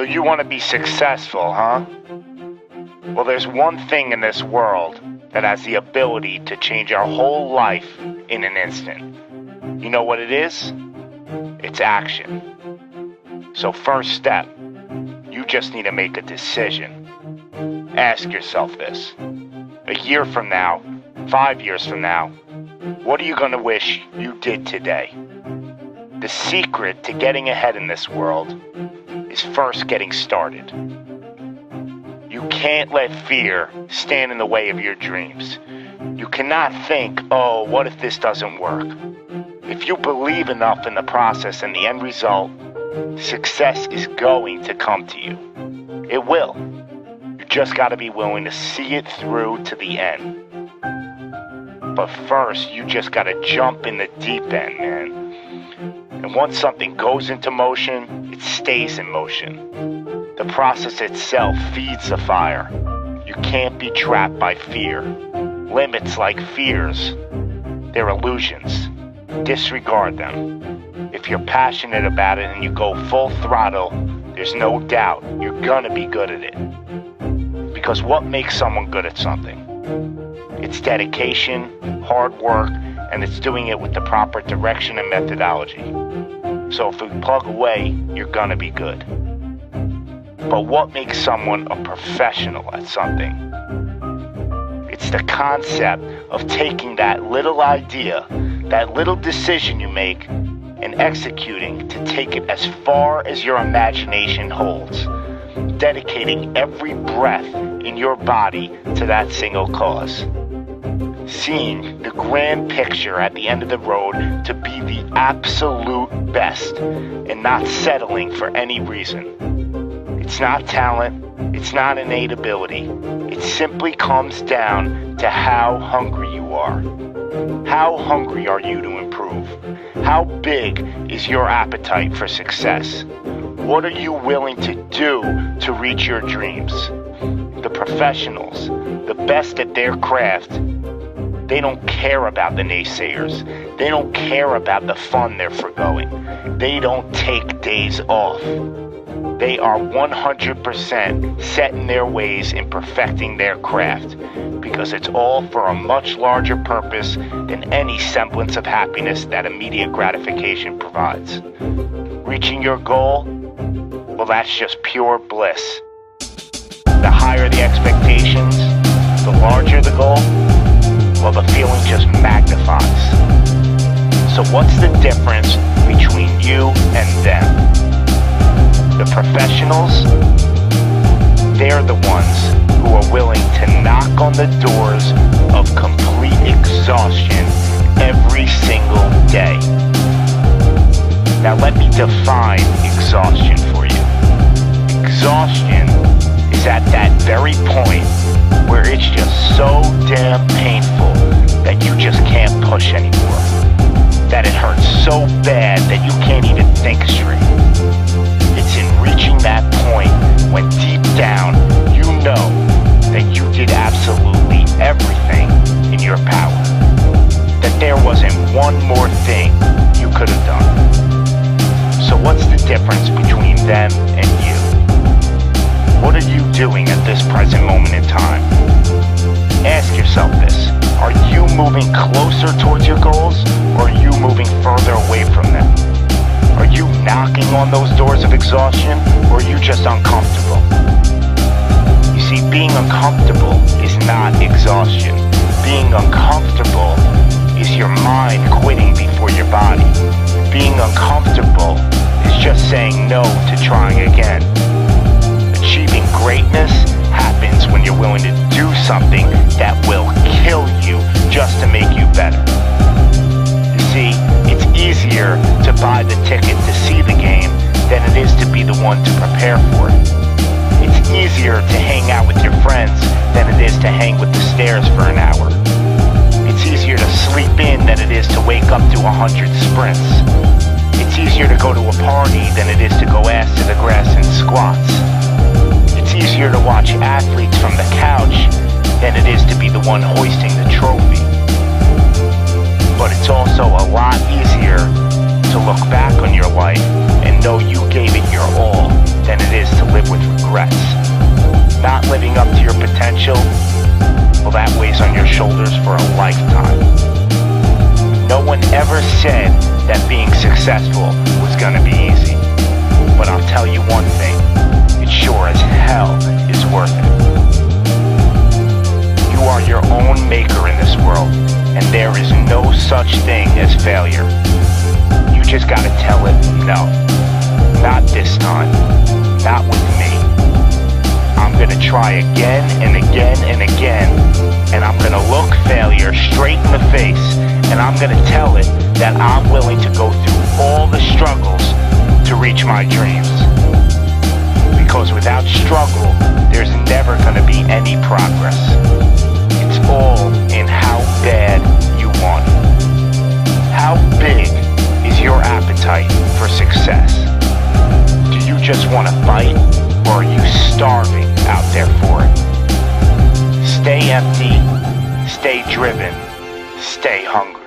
So you want to be successful, huh? Well, there's one thing in this world that has the ability to change our whole life in an instant. You know what it is? It's action. So first step, you just need to make a decision. Ask yourself this. A year from now, 5 years from now, what are you going to wish you did today? The secret to getting ahead in this world is first getting started. You can't let fear stand in the way of your dreams. You cannot think, oh, what if this doesn't work? If you believe enough in the process and the end result, success is going to come to you. It will. You just got to be willing to see it through to the end. But first, you just got to jump in the deep end, man. And once something goes into motion, it stays in motion. The process itself feeds the fire. You can't be trapped by fear. Limits like fears, they're illusions. Disregard them. If you're passionate about it and you go full throttle, there's no doubt you're gonna be good at it. Because what makes someone good at something? It's dedication, hard work, and it's doing it with the proper direction and methodology. So if you plug away, you're gonna be good. But what makes someone a professional at something? It's the concept of taking that little idea, that little decision you make, and executing to take it as far as your imagination holds, dedicating every breath in your body to that single cause. Seeing the grand picture at the end of the road to be the absolute best and not settling for any reason. It's not talent, it's not innate ability. It simply comes down to how hungry you are. How hungry are you to improve? How big is your appetite for success? What are you willing to do to reach your dreams? The professionals, the best at their craft, they don't care about the naysayers. They don't care about the fun they're forgoing. They don't take days off. They are 100% set in their ways in perfecting their craft because it's all for a much larger purpose than any semblance of happiness that immediate gratification provides. Reaching your goal, well, that's just pure bliss. The higher the expectations, the larger the goal, well, the feeling just magnifies. So what's the difference between you and them? The professionals, they're the ones who are willing to knock on the doors of complete exhaustion every single day. Now let me define exhaustion for you. Exhaustion is at that very point where it's just so damn painful that you just can't push anymore. That it hurts so bad that you can't even think straight. It's in reaching that point when deep down you know that you did absolutely everything in your power. That there wasn't one more thing you could have done. So what's the difference between them and you? What are you doing at this present moment in time? Ask yourself this. Are you moving closer towards your goals, or are you moving further away from them? Are you knocking on those doors of exhaustion, or are you just uncomfortable? You see, being uncomfortable is not exhaustion. Being uncomfortable is your mind quitting before your body. Being uncomfortable is just saying no to trying again. Achieving greatness happens when you're willing to do something that will kill you just to make you better. You see, it's easier to buy the ticket to see the game than it is to be the one to prepare for it. It's easier to hang out with your friends than it is to hang with the stairs for an hour. It's easier to sleep in than it is to wake up to 100 sprints. It's easier to go to a party than it is to go ass to the grass in squats. It's easier to watch athletes from the couch than it is to be the one hoisting the trophy. But it's also a lot easier to look back on your life and know you gave it your all than it is to live with regrets. Not living up to your potential, well, that weighs on your shoulders for a lifetime. No one ever said that being successful was gonna be easy. But I'll tell you one thing, it sure as hell is worth it. You are your own maker in this world, and there is no such thing as failure. You just gotta tell it, no, not this time, not with me. I'm gonna try again and again and again, and I'm gonna look failure straight in the face, and I'm gonna tell it that I'm willing to go through all the struggles to reach my dreams. Because without struggle, there's never gonna be any progress. It's all in how bad you want it. How big is your appetite for success? Do you just want to fight, or are you starving out there for it? Stay empty, stay driven, stay hungry.